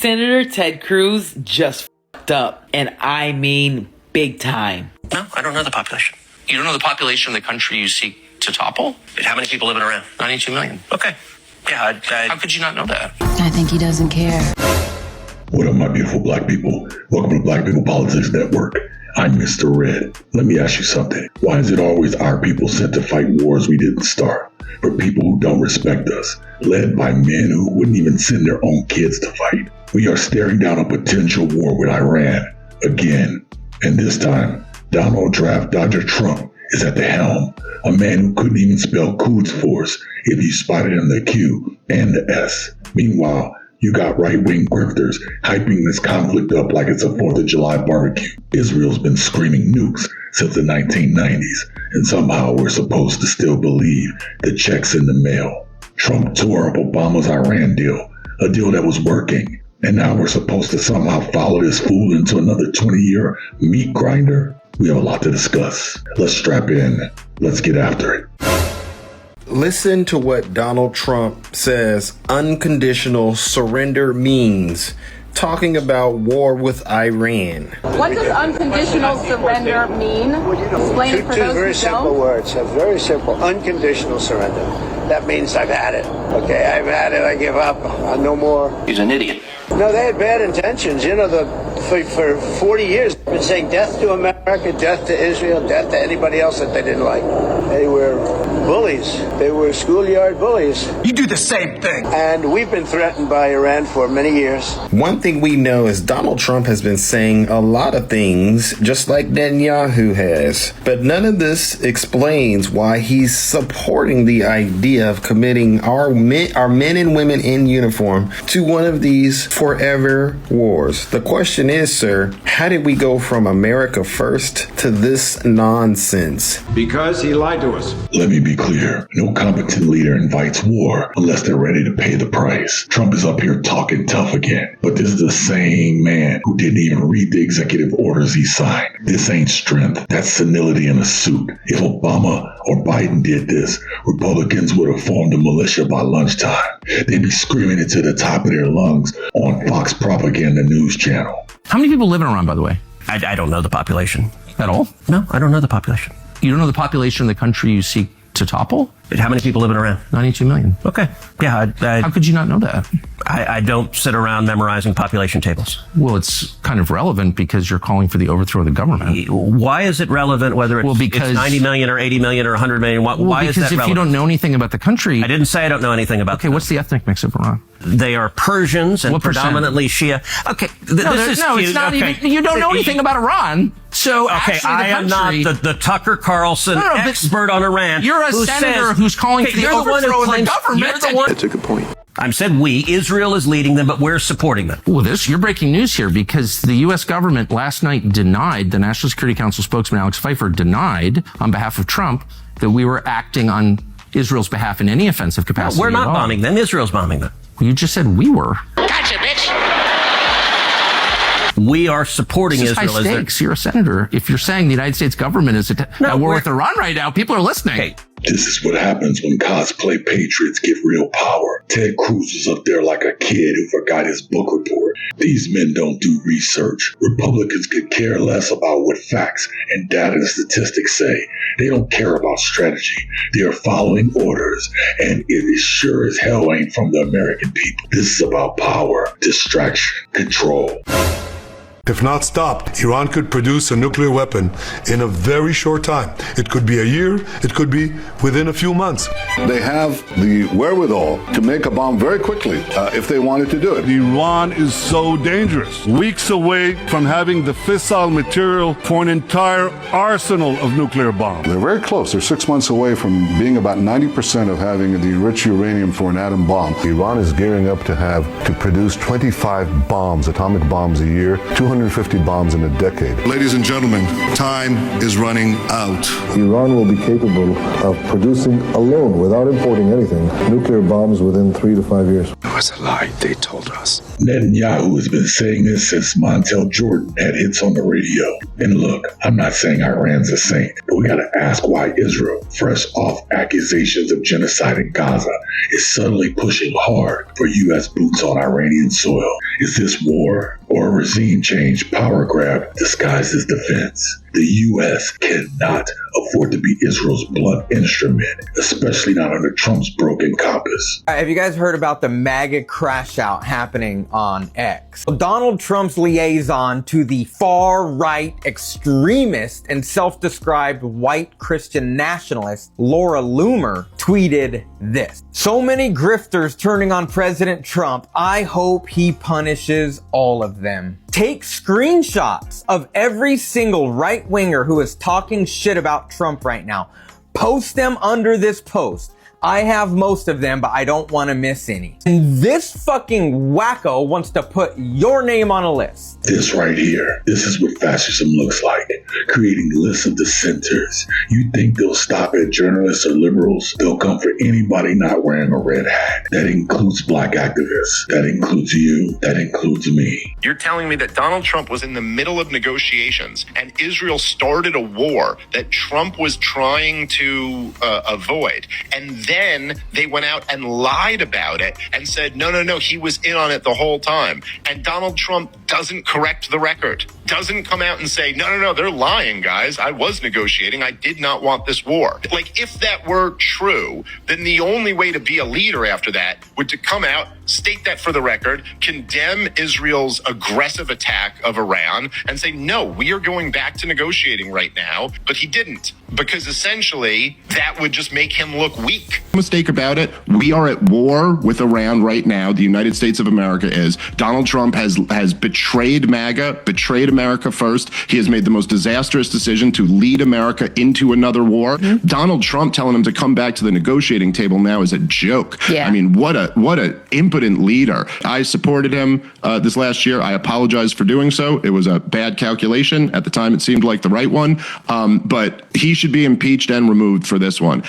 Senator Ted Cruz just f***ed up, and I mean big time. No, I don't know the population. You don't know the population of the country you seek to topple? How many people living around? 92 million. Okay. Yeah, how could you not know that? I think he doesn't care. What up, my beautiful black people? Welcome to Black People Politics Network. I'm Mr. Red. Let me ask you something. Why is it always our people sent to fight wars we didn't start? For people who don't respect us, led by men who wouldn't even send their own kids to fight. We are staring down a potential war with Iran again. And this time, Donald Draft Dodger Trump is at the helm. A man who couldn't even spell Quds Force if you spotted him the Q and the S. Meanwhile, you got right-wing grifters hyping this conflict up like it's a 4th of July barbecue. Israel's been screaming nukes since the 1990s, and somehow we're supposed to still believe the check's in the mail. Trump tore up Obama's Iran deal, a deal that was working, and now we're supposed to somehow follow this fool into another 20-year meat grinder? We have a lot to discuss. Let's strap in. Let's get after it. Listen to what Donald Trump says unconditional surrender means, talking about war with Iran. What does unconditional surrender mean? Explain it for those very who simple don't. words. Very simple. Unconditional surrender. That means I've had it. Okay, I've had it. I give up. No more. He's an idiot. No, they had bad intentions. You know, for 40 years, they've been saying death to America, death to Israel, death to anybody else that they didn't like. They were bullies. They were schoolyard bullies. You do the same thing. And we've been threatened by Iran for many years. One thing we know is Donald Trump has been saying a lot of things, just like Netanyahu has. But none of this explains why he's supporting the idea of committing our men and women in uniform to one of these forever wars. The question is, sir, how did we go from America first to this nonsense? Because he lied to us. Let me be clear. No competent leader invites war unless they're ready to pay the price. Trump is up here talking tough again, but this is the same man who didn't even read the executive orders he signed. This ain't strength. That's senility in a suit. If Obama or Biden did this, Republicans would have formed a militia by lunchtime. They'd be screaming it to the top of their lungs on Fox propaganda news channel. How many people live in Iran, by the way? I don't know the population. At all? No, I don't know the population. You don't know the population of the country you seek to topple? How many people live in Iran? 92 million. Okay. Yeah, How could you not know that? I don't sit around memorizing population tables. Well, it's kind of relevant because you're calling for the overthrow of the government. Why is it relevant whether it's 90 million or 80 million or 100 million? Why is that relevant? Because if you don't know anything about the country... I didn't say I don't know anything about Okay, what's the ethnic mix of Iran? They are Persians and predominantly Shia. Okay, this is cute. It's not okay. even... You don't know anything about Iran. So okay, I am not the Tucker Carlson expert on Iran. You're a senator who's calling for the overthrow of the government. That's a good point. I said we. Israel is leading them, but we're supporting them. Well, you're breaking news here because the U.S. government last night denied, the National Security Council spokesman Alex Pfeiffer denied on behalf of Trump that we were acting on Israel's behalf in any offensive capacity. No, we're not bombing them. Israel's bombing them. You just said we were. Gotcha, bitch! We are supporting This is Israel. high stakes. You're a senator. If you're saying the United States government is at war with Iran right now, people are listening. Hey. This is what happens when cosplay patriots get real power. Ted Cruz is up there like a kid who forgot his book report. These men don't do research. Republicans could care less about what facts and data and statistics say. They don't care about strategy. They are following orders, and it is sure as hell ain't from the American people. This is about power, distraction, control. If not stopped, Iran could produce a nuclear weapon in a very short time. It could be a year, it could be within a few months. They have the wherewithal to make a bomb very quickly if they wanted to do it. Iran is so dangerous. Weeks away from having the fissile material for an entire arsenal of nuclear bombs. They're very close. They're 6 months away from being about 90% of having the enriched uranium for an atom bomb. Iran is gearing up to produce 25 bombs, atomic bombs a year, 250 bombs in a decade. Ladies and gentlemen, time is running out. Iran will be capable of producing alone, without importing anything, nuclear bombs within 3 to 5 years. was a lie they told us. Netanyahu has been saying this since Montel Jordan had hits on the radio. And look, I'm not saying Iran's a saint, but we gotta ask why Israel, fresh off accusations of genocide in Gaza, is suddenly pushing hard for U.S. boots on Iranian soil. Is this war or a regime change power grab disguised as defense? The U.S. cannot afford to be Israel's blunt instrument, especially not under Trump's broken compass. Have you guys heard about the MAGA crash out happening on X? Donald Trump's liaison to the far-right extremist and self-described white Christian nationalist, Laura Loomer, tweeted this. So many grifters turning on President Trump. I hope he punishes all of them. Take screenshots of every single right-winger who is talking shit about Trump right now. Post them under this post. I have most of them, but I don't want to miss any. And this fucking wacko wants to put your name on a list. This right here, this is what fascism looks like. Creating lists of dissenters. You think they'll stop at journalists or liberals? They'll come for anybody not wearing a red hat. That includes black activists. That includes you. That includes me. You're telling me that Donald Trump was in the middle of negotiations and Israel started a war that Trump was trying to avoid. And then they went out and lied about it and said, no, he was in on it the whole time. And Donald Trump doesn't correct the record, doesn't come out and say, no, they're lying, guys. I was negotiating. I did not want this war. Like, if that were true, then the only way to be a leader after that would to come out, state that for the record, condemn Israel's aggressive attack of Iran, and say, no, we are going back to negotiating right now. But he didn't, because essentially that would just make him look weak. Mistake about it. We are at war with Iran right now. The United States of America is. Donald Trump has betrayed MAGA, betrayed America first. He has made the most disastrous decision to lead America into another war. Mm-hmm. Donald Trump telling him to come back to the negotiating table now is a joke. Yeah. I mean, what a impotent leader. I supported him this last year. I apologize for doing so. It was a bad calculation. At the time, it seemed like the right one. But he should be impeached and removed for this one.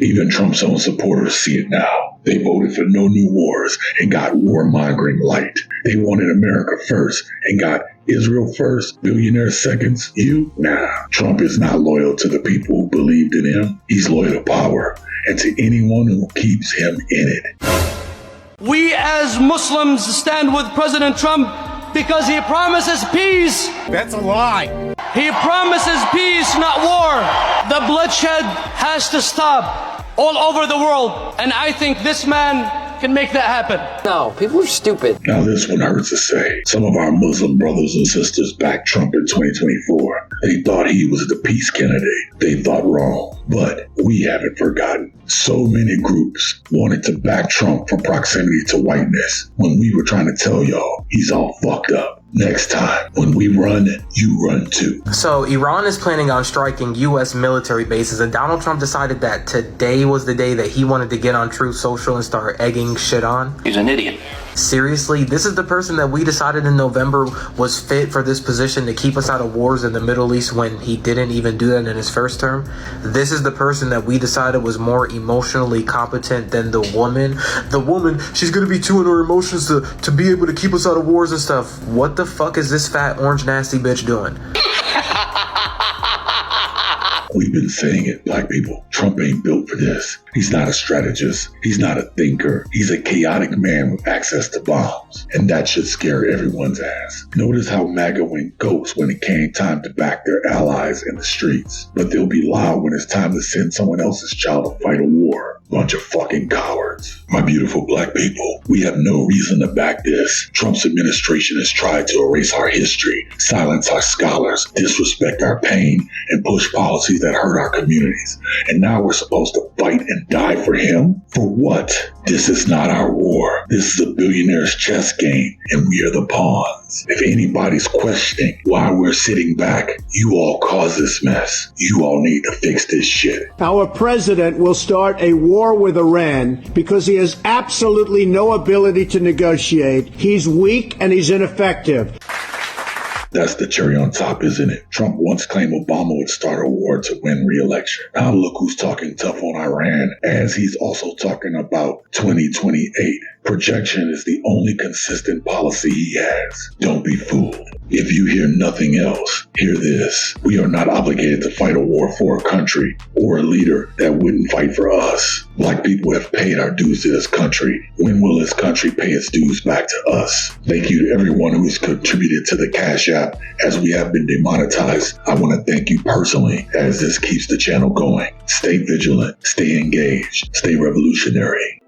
Even Trump's own supporters see it now. They voted for no new wars and got warmongering light. They wanted America first and got Israel first, billionaires seconds. You? Nah. Trump is not loyal to the people who believed in him. He's loyal to power and to anyone who keeps him in it. We as Muslims stand with President Trump because he promises peace. That's a lie. He promises peace, not war. The bloodshed has to stop all over the world. And I think this man can make that happen. No, people are stupid. Now this one hurts to say. Some of our Muslim brothers and sisters backed Trump in 2024. They thought he was the peace candidate. They thought wrong. But we haven't forgotten. So many groups wanted to back Trump for proximity to whiteness when we were trying to tell y'all he's all fucked up. Next time, when we run, you run too. So Iran is planning on striking U.S. military bases, and Donald Trump decided that today was the day that he wanted to get on Truth Social and start egging shit on. He's an idiot. Seriously, this is the person that we decided in November was fit for this position to keep us out of wars in the Middle East when he didn't even do that in his first term. This is the person that we decided was more emotionally competent than the woman. The woman, she's going to be too in her emotions to be able to keep us out of wars and stuff. What the fuck is this fat, orange, nasty bitch doing? We've been saying it, black people. Trump ain't built for this. He's not a strategist. He's not a thinker. He's a chaotic man with access to bombs. And that should scare everyone's ass. Notice how MAGA went ghost when it came time to back their allies in the streets. But they'll be loud when it's time to send someone else's child to fight a war. Bunch of fucking cowards. My beautiful black people, we have no reason to back this. Trump's administration has tried to erase our history, silence our scholars, disrespect our pain, and push policies that hurt our communities. And now we're supposed to fight and die for him? For what? This is not our war. This is a billionaire's chess game, and we are the pawns. If anybody's questioning why we're sitting back, you all caused this mess. You all need to fix this shit. Our president will start a war with Iran because he has absolutely no ability to negotiate. He's weak and he's ineffective. That's the cherry on top, isn't it? Trump once claimed Obama would start a war to win re-election. Now look who's talking tough on Iran, as he's also talking about 2028. Projection is the only consistent policy he has. Don't be fooled. If you hear nothing else, hear this. We are not obligated to fight a war for a country or a leader that wouldn't fight for us. Black people have paid our dues to this country. When will this country pay its dues back to us? Thank you to everyone who has contributed to the Cash App. As we have been demonetized, I want to thank you personally, as this keeps the channel going. Stay vigilant, stay engaged, stay revolutionary.